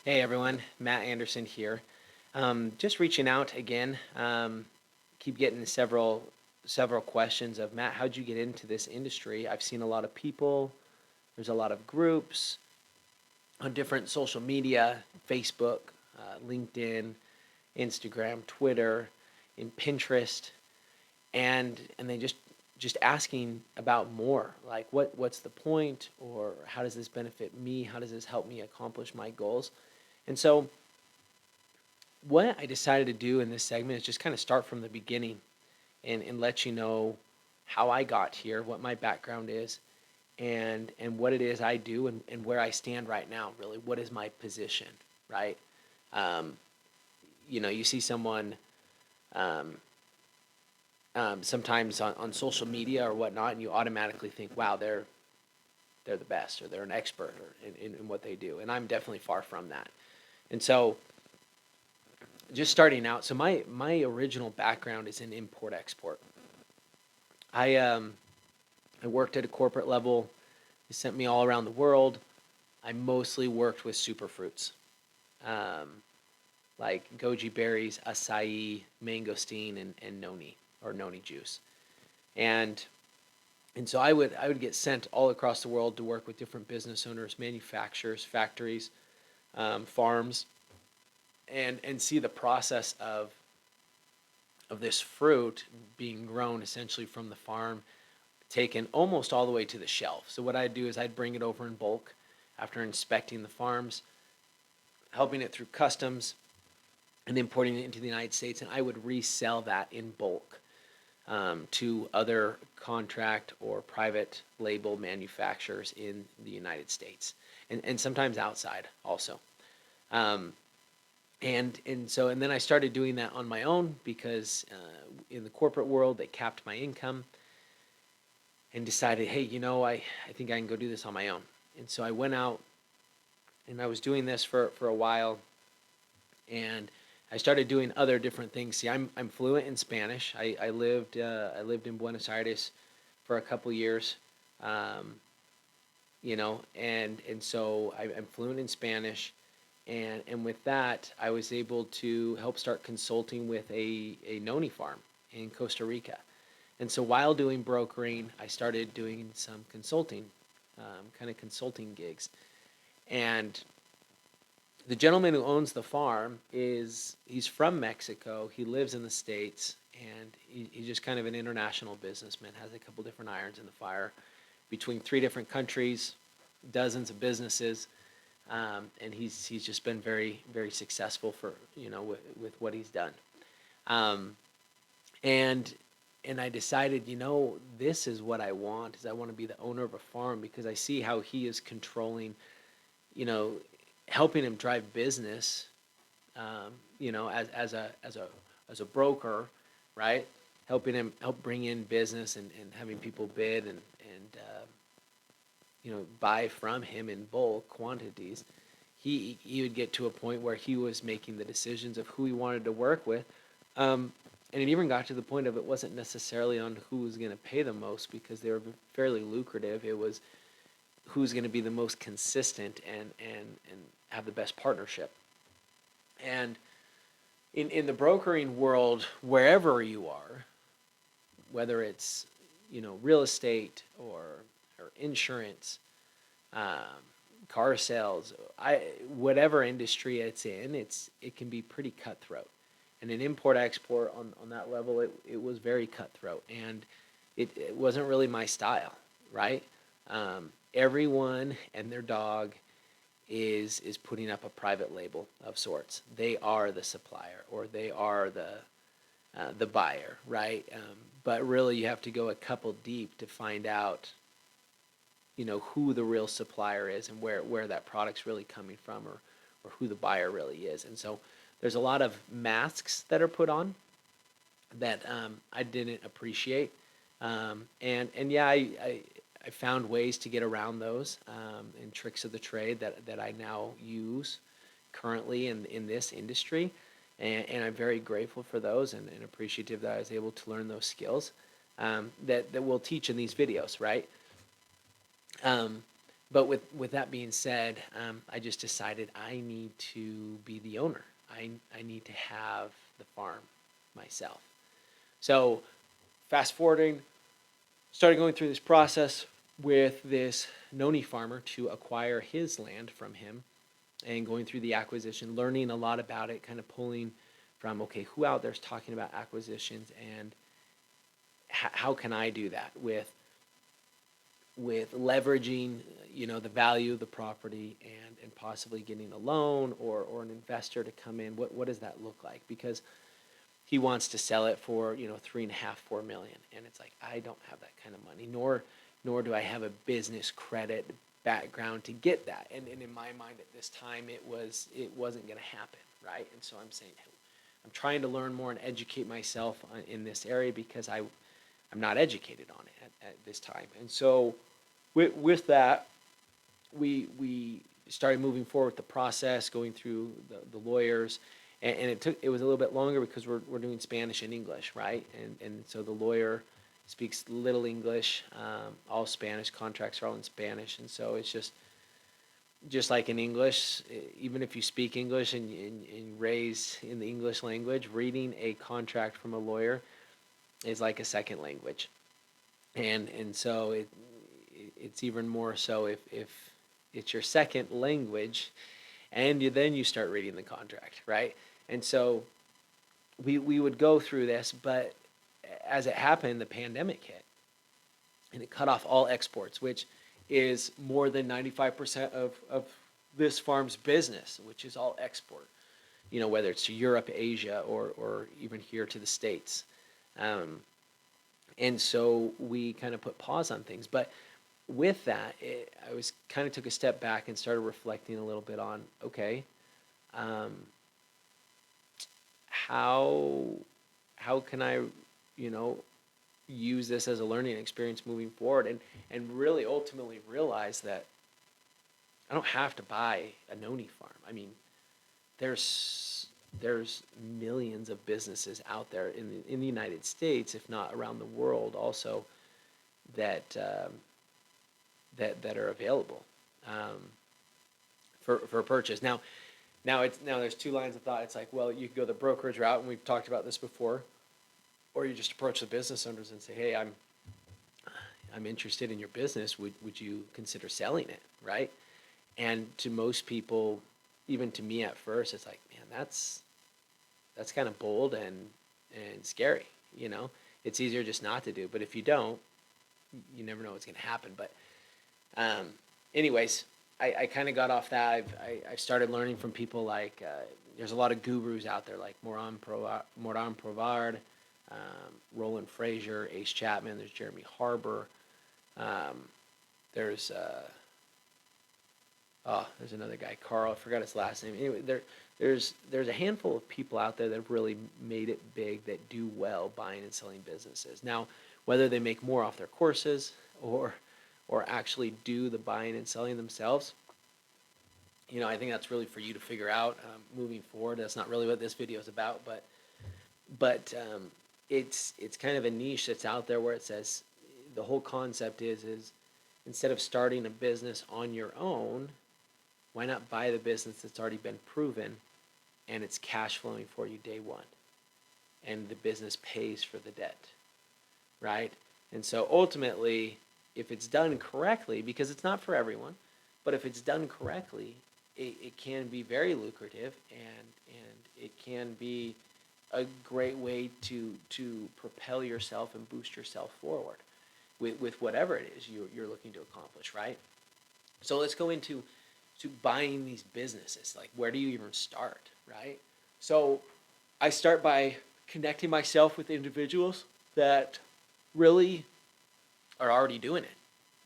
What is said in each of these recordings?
Hey everyone, Matt Anderson here. Just reaching out again. Keep getting several questions of Matt. How'd you get into this industry? I've seen a lot of people. There's a lot of groups on different social media, Facebook, LinkedIn, Instagram, Twitter, in Pinterest, and they just asking about more. Like what's the point, or how does this benefit me? How does this help me accomplish my goals? And so what I decided to do in this segment is just kind of start from the beginning and let you know how I got here, what my background is, and what it is I do and where I stand right now, really. What is my position, right? Um, you see someone um, sometimes on social media or whatnot, and you automatically think, wow, they're the best, or they're an expert or in what they do. And I'm definitely far from that. And so just starting out, so my original background is in import export. I worked at a corporate level. They sent me all around the world. I mostly worked with superfruits, um, like goji berries, acai, mangosteen, and noni, or noni juice. And and so I would get sent all across the world to work with different business owners, manufacturers, factories, farms, and see the process of this fruit being grown essentially from the farm, taken almost all the way to the shelf. So what I'd do is I'd bring it over in bulk after inspecting the farms, helping it through customs, and importing it into the United States, and I would resell that in bulk to other contract or private label manufacturers in the United States, and sometimes outside also. Um, and then I started doing that on my own because in the corporate world they capped my income, and decided, hey, I think I can go do this on my own. And so I went out and I was doing this for a while, and I started doing other different things. See, I'm fluent in Spanish. I lived in Buenos Aires for a couple years, um, and so I'm fluent in Spanish, and with that I was able to help start consulting with a noni farm in Costa Rica. And so while doing brokering, I started doing some consulting, kind of consulting gigs. And the gentleman who owns the farm he's from Mexico. He lives in the States, and he's just kind of an international businessman. Has a couple different irons in the fire, between three different countries, dozens of businesses, and he's just been very very successful for with what he's done. Um, and and I decided, this is what I want. Is I want to be the owner of a farm, because I see how he is controlling, you know, helping him drive business, as a broker, right? Helping him help bring in business, and having people bid and buy from him in bulk quantities. He would get to a point where he was making the decisions of who he wanted to work with. And it even got to the point of, it wasn't necessarily on who was going to pay the most, because they were fairly lucrative. It was who's going to be the most consistent and have the best partnership. And in the brokering world, wherever you are, whether it's real estate or insurance, um, car sales, whatever industry it's in, it can be pretty cutthroat. And in import export on that level, it was very cutthroat, and it wasn't really my style, right? Everyone and their dog is putting up a private label of sorts. They are the supplier, or they are the buyer, right? But really, you have to go a couple deep to find out, who the real supplier is, and where that product's really coming from, or who the buyer really is. And so there's a lot of masks that are put on that I didn't appreciate. And yeah, I found ways to get around those, and tricks of the trade that I now use currently in this industry. And I'm very grateful for those, and appreciative that I was able to learn those skills, that we'll teach in these videos, right? Um, But with that being said, I just decided I need to be the owner. I need to have the farm myself. So fast forwarding, started going through this process with this Noni farmer to acquire his land from him, and going through the acquisition, learning a lot about it, kind of pulling from, okay, who out there's talking about acquisitions, and how can I do that with leveraging, the value of the property, and possibly getting a loan, or an investor to come in. What does that look like? Because he wants to sell it for 3.5, 4 million, and it's like, I don't have that kind of money, nor do I have a business credit background to get that. And in my mind at this time, it wasn't going to happen, right? And so I'm saying, hey, I'm trying to learn more and educate myself in this area, because I'm not educated on it at this time. And so with that, we started moving forward with the process, going through the lawyers, and it was a little bit longer because we're doing Spanish and English, right? And so the lawyer speaks little English, all Spanish, contracts are all in Spanish, and so it's just like in English, even if you speak English and raised in the English language, reading a contract from a lawyer is like a second language. And so it's even more so if it's your second language, and then you start reading the contract, right? And so we would go through this, but as it happened, the pandemic hit, and it cut off all exports, which is more than 95% of this farm's business, which is all export, whether it's to Europe, Asia, or even here to the States. Um, and so we kind of put pause on things. But with that, I was kind of took a step back and started reflecting a little bit on, okay, um, how how can I, you know, use this as a learning experience moving forward, and really ultimately realize that I don't have to buy a noni farm. I mean, there's millions of businesses out there in the United States, if not around the world, also that that are available um, for purchase. Now there's two lines of thought. It's like, well, you could go the brokerage route, and we've talked about this before, or you just approach the business owners and say, hey, I'm interested in your business. Would you consider selling it, right? And to most people, even to me at first, it's like, man, that's kind of bold and scary. You know, it's easier just not to do. But if you don't, you never know what's going to happen. But um, anyways, I kind of got off that. I started learning from people like there's a lot of gurus out there like Moran Provard, Roland Frazier, Ace Chapman. There's Jeremy Harbour. Um, there's there's another guy, Carl. I forgot his last name. Anyway, there's a handful of people out there that have really made it big, that do well buying and selling businesses. Now, whether they make more off their courses or actually do the buying and selling themselves, I think that's really for you to figure out moving forward. That's not really what this video is about, but it's kind of a niche that's out there where it says the whole concept is instead of starting a business on your own, why not buy the business that's already been proven and it's cash flowing for you day one, and the business pays for the debt, right? And so ultimately, if it's done correctly, because it's not for everyone, but if it's done correctly, it can be very lucrative, and it can be a great way to propel yourself and boost yourself forward with whatever it is you're looking to accomplish, right? So let's go into buying these businesses. Like, where do you even start, right? So I start by connecting myself with individuals that really are already doing it.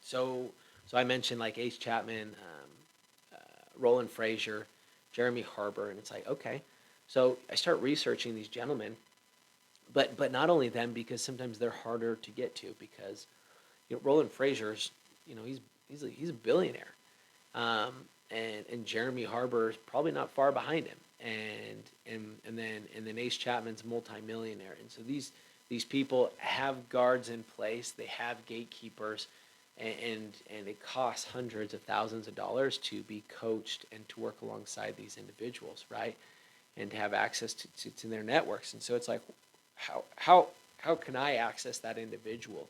So I mentioned like Ace Chapman, Roland Frazier, Jeremy Harbour, and it's like, okay. So I start researching these gentlemen, but not only them, because sometimes they're harder to get to, because Roland Frazier's, he's a billionaire, um, and Jeremy Harbour is probably not far behind him, and then Ace Chapman's multimillionaire, and so these people have guards in place, they have gatekeepers, and it costs hundreds of thousands of dollars to be coached and to work alongside these individuals, right? And to have access to their networks. And so it's like, how can I access that individual?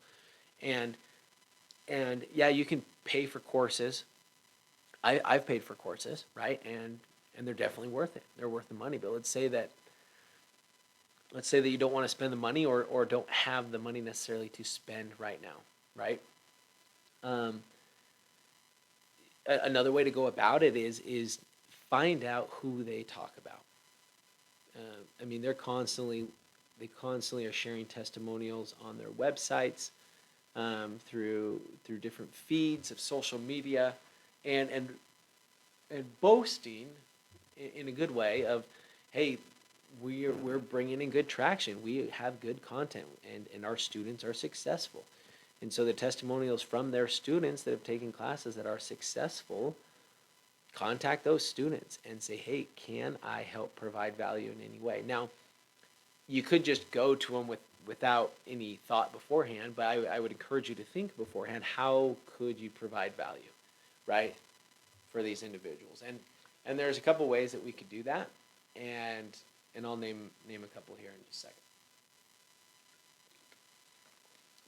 And and yeah, you can pay for courses. I've paid for courses, right? And they're definitely worth it. They're worth the money. But let's say that you don't want to spend the money, or don't have the money necessarily to spend right now, right? Um, Another way to go about it is find out who they talk about. I mean, they constantly are sharing testimonials on their websites, through different feeds of social media, and and and boasting in a good way of, hey, we're bringing in good traction. We have good content, and our students are successful. And so the testimonials from their students that have taken classes that are successful, contact those students and say, hey, can I help provide value in any way? Now, you could just go to them without any thought beforehand, but I would encourage you to think beforehand, how could you provide value, right, for these individuals? And there's a couple ways that we could do that, and I'll name a couple here in just a second.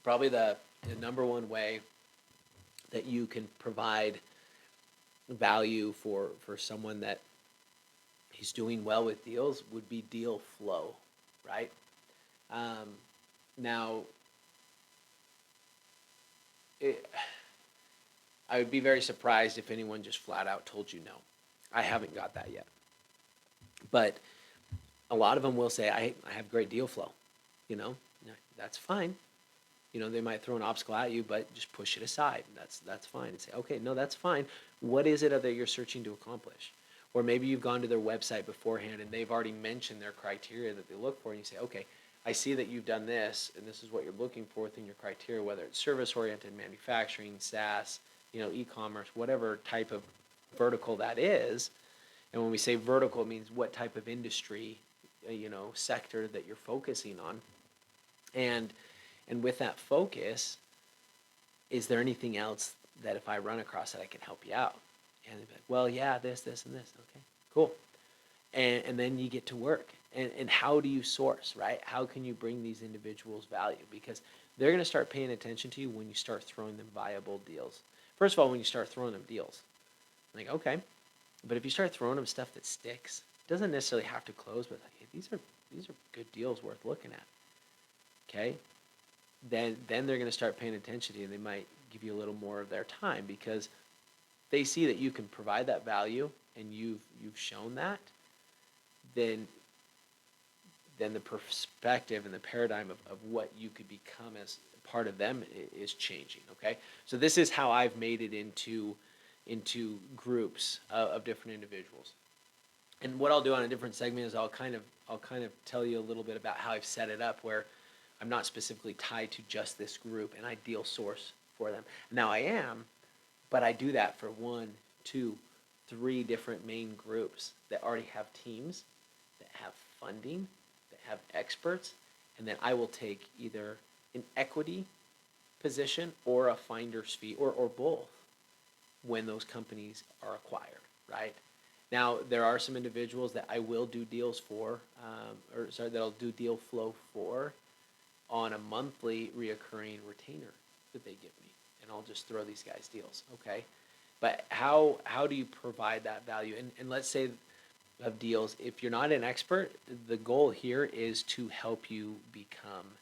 Probably the number one way that you can provide value for someone that is doing well with deals would be deal flow, right? Um, Now, it, I would be very surprised if anyone just flat out told you no. I haven't got that yet, but a lot of them will say, I have great deal flow. You know, that's fine. You know, they might throw an obstacle at you, but just push it aside. That's fine. And say, okay, no, that's fine. What is it that you're searching to accomplish? Or maybe you've gone to their website beforehand and they've already mentioned their criteria that they look for, and you say, okay, I see that you've done this, and this is what you're looking for within your criteria, whether it's service-oriented, manufacturing, SaaS, e-commerce, whatever type of vertical that is. And when we say vertical, it means what type of industry, sector that you're focusing on. And with that focus, is there anything else that if I run across it, I can help you out? And they'd be like, well, yeah, this, and this. Okay, cool. And then you get to work. And how do you source, right? How can you bring these individuals value? Because they're going to start paying attention to you when you start throwing them viable deals. First of all, when you start throwing them deals, like, okay, but if you start throwing them stuff that sticks, it doesn't necessarily have to close, but like, hey, these are good deals worth looking at. Okay, then they're going to start paying attention to you. They might give you a little more of their time because they see that you can provide that value and you've shown that. Then the perspective and the paradigm of what you could become as part of them is changing. Okay, so this is how I've made it into groups of different individuals. And what I'll do on a different segment is I'll kind of tell you a little bit about how I've set it up, where I'm not specifically tied to just this group and I deal source for them. Now I am, but I do that for 1, 2, 3 different main groups that already have teams, that have funding, that have experts, and then I will take either an equity position or a finder's fee, or both, when those companies are acquired, right? Now, there are some individuals that I will do deals for, that I'll do deal flow for on a monthly reoccurring retainer that they give me, and I'll just throw these guys deals, okay? But how do you provide that value? And let's say of deals, if you're not an expert, the goal here is to help you become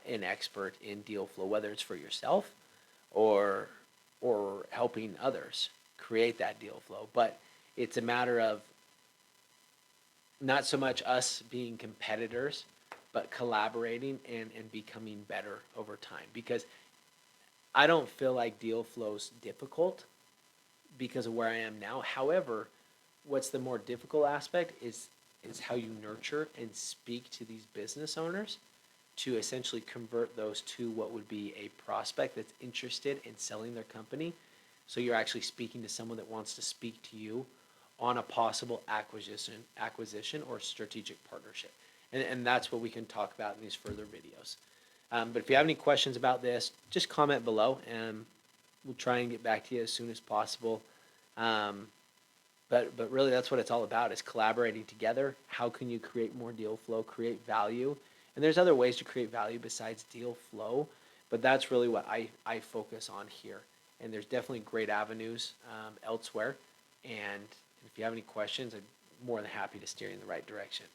an expert in deal flow, whether it's for yourself or helping others create that deal flow. But it's a matter of not so much us being competitors, but collaborating and becoming better over time. Because I don't feel like deal flow's difficult because of where I am now. However, what's the more difficult aspect is how you nurture and speak to these business owners to essentially convert those to what would be a prospect that's interested in selling their company. So you're actually speaking to someone that wants to speak to you on a possible acquisition or strategic partnership. And that's what we can talk about in these further videos. But if you have any questions about this, just comment below, and we'll try and get back to you as soon as possible. But really, that's what it's all about, is collaborating together. How can you create more deal flow, create value? And there's other ways to create value besides deal flow, but that's really what I focus on here. And there's definitely great avenues elsewhere. And if you have any questions, I'm more than happy to steer you in the right direction.